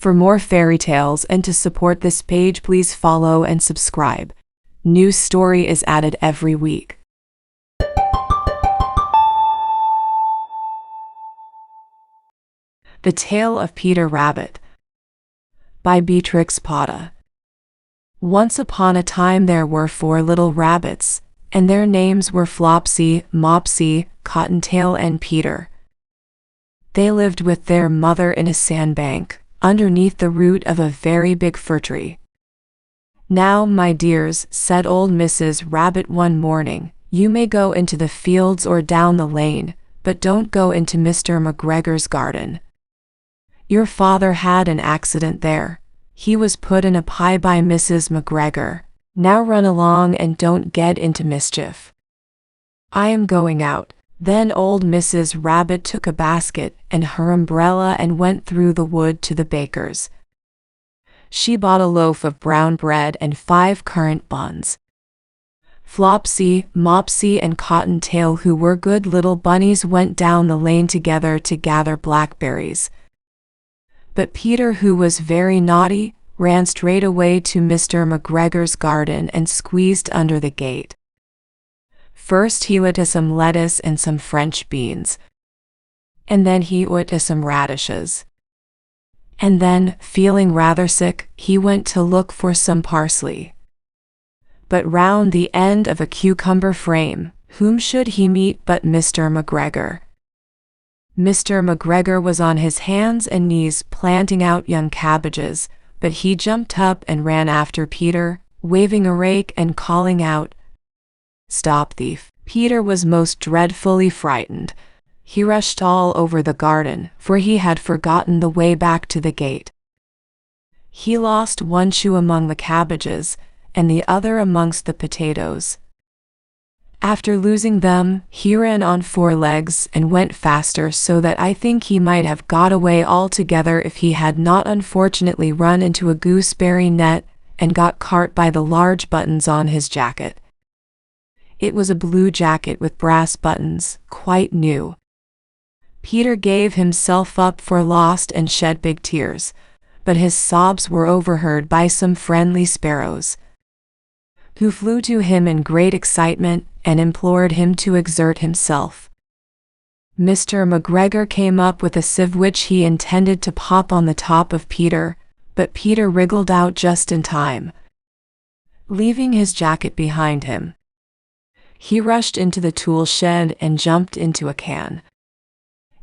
For more fairy tales and to support this page, please follow and subscribe. New story is added every week. The Tale of Peter Rabbit by Beatrix Potter. Once upon a time there were 4 little rabbits, and their names were Flopsy, Mopsy, Cottontail, and Peter. They lived with their mother in a sandbank, underneath the root of a very big fir tree. "Now, my dears," said old Mrs. Rabbit one morning, "you may go into the fields or down the lane, but don't go into Mr. McGregor's garden. Your father had an accident there. He was put in a pie by Mrs. McGregor. Now run along and don't get into mischief. I am going out." Then old Mrs. Rabbit took a basket and her umbrella and went through the wood to the baker's. She bought a loaf of brown bread and 5 currant buns. Flopsy, Mopsy, and Cottontail, who were good little bunnies, went down the lane together to gather blackberries. But Peter, who was very naughty, ran straight away to Mr. McGregor's garden and squeezed under the gate. First he ate some lettuce and some French beans. And then he ate some radishes. And then, feeling rather sick, he went to look for some parsley. But round the end of a cucumber frame, whom should he meet but Mr. McGregor? Mr. McGregor was on his hands and knees planting out young cabbages, but he jumped up and ran after Peter, waving a rake and calling out, "Stop, thief!" Peter was most dreadfully frightened. He rushed all over the garden, for he had forgotten the way back to the gate. He lost one shoe among the cabbages, and the other amongst the potatoes. After losing them, he ran on 4 legs and went faster, so that I think he might have got away altogether if he had not unfortunately run into a gooseberry net and got caught by the large buttons on his jacket. It was a blue jacket with brass buttons, quite new. Peter gave himself up for lost and shed big tears, but his sobs were overheard by some friendly sparrows, who flew to him in great excitement and implored him to exert himself. Mr. McGregor came up with a sieve which he intended to pop on the top of Peter, but Peter wriggled out just in time, leaving his jacket behind him. He rushed into the tool shed and jumped into a can.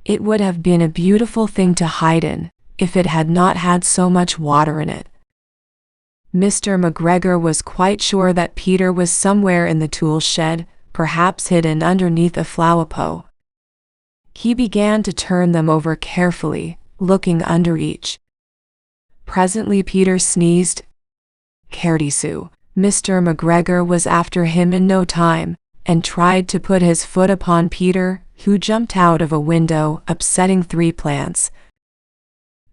It would have been a beautiful thing to hide in, if it had not had so much water in it. Mr. McGregor was quite sure that Peter was somewhere in the tool shed, perhaps hidden underneath a flower pot. He began to turn them over carefully, looking under each. Presently Peter sneezed. Cardy-soo! Mr. McGregor was after him in no time, and tried to put his foot upon Peter, who jumped out of a window, upsetting 3 plants.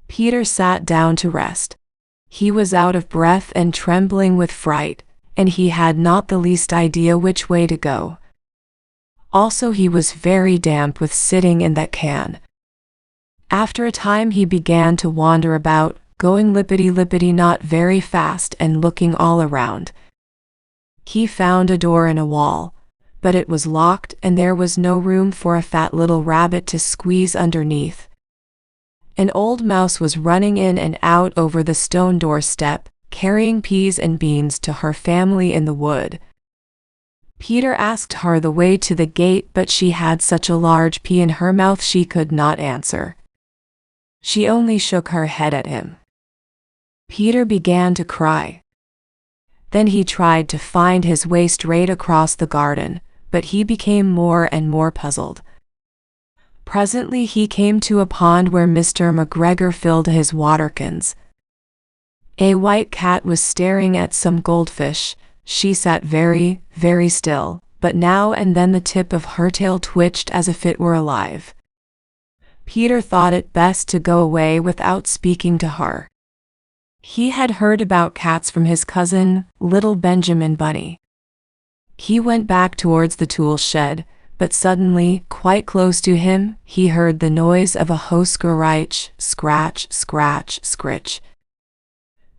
Peter sat down to rest. He was out of breath and trembling with fright, and he had not the least idea which way to go. Also he was very damp with sitting in that can. After a time he began to wander about, going lippity-lippity not very fast and looking all around. He found a door in a wall, but it was locked and there was no room for a fat little rabbit to squeeze underneath. An old mouse was running in and out over the stone doorstep, carrying peas and beans to her family in the wood. Peter asked her the way to the gate, but she had such a large pea in her mouth she could not answer. She only shook her head at him. Peter began to cry. Then he tried to find his way straight across the garden, but he became more and more puzzled. Presently he came to a pond where Mr. McGregor filled his watercans. A white cat was staring at some goldfish. She sat very, very still, but now and then the tip of her tail twitched as if it were alive. Peter thought it best to go away without speaking to her. He had heard about cats from his cousin, little Benjamin Bunny. He went back towards the tool shed, But suddenly, quite close to him, he heard the noise of a scratch, scratch, scratch, scritch.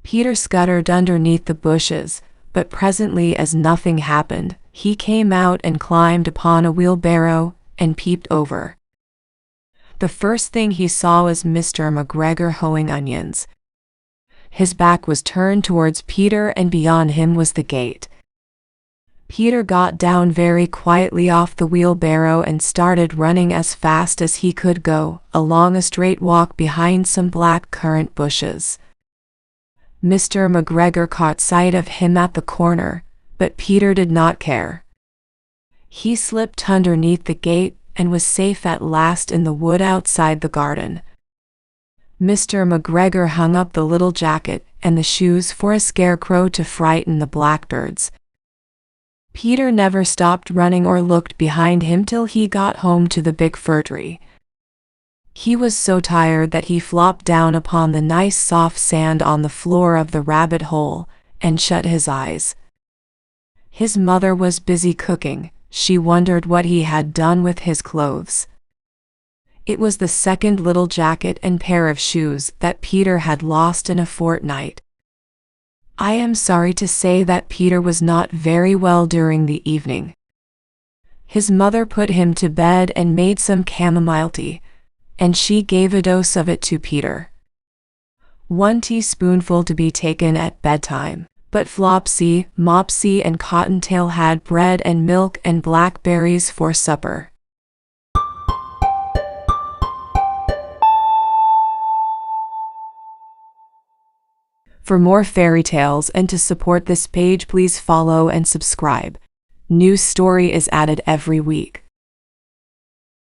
Peter scuttered underneath the bushes, but presently, as nothing happened, he came out and climbed upon a wheelbarrow and peeped over. The first thing he saw was Mr. McGregor hoeing onions. His back was turned towards Peter, and beyond him was the gate. Peter got down very quietly off the wheelbarrow and started running as fast as he could go, along a straight walk behind some black currant bushes. Mr. McGregor caught sight of him at the corner, but Peter did not care. He slipped underneath the gate and was safe at last in the wood outside the garden. Mr. McGregor hung up the little jacket and the shoes for a scarecrow to frighten the blackbirds. Peter never stopped running or looked behind him till he got home to the big fir tree. He was so tired that he flopped down upon the nice soft sand on the floor of the rabbit hole and shut his eyes. His mother was busy cooking. She wondered what he had done with his clothes. It was the second little jacket and pair of shoes that Peter had lost in a fortnight. I am sorry to say that Peter was not very well during the evening. His mother put him to bed and made some chamomile tea, and she gave a dose of it to Peter. 1 teaspoonful to be taken at bedtime. But Flopsy, Mopsy, and Cottontail had bread and milk and blackberries for supper. For more fairy tales and to support this page, please follow and subscribe. New story is added every week.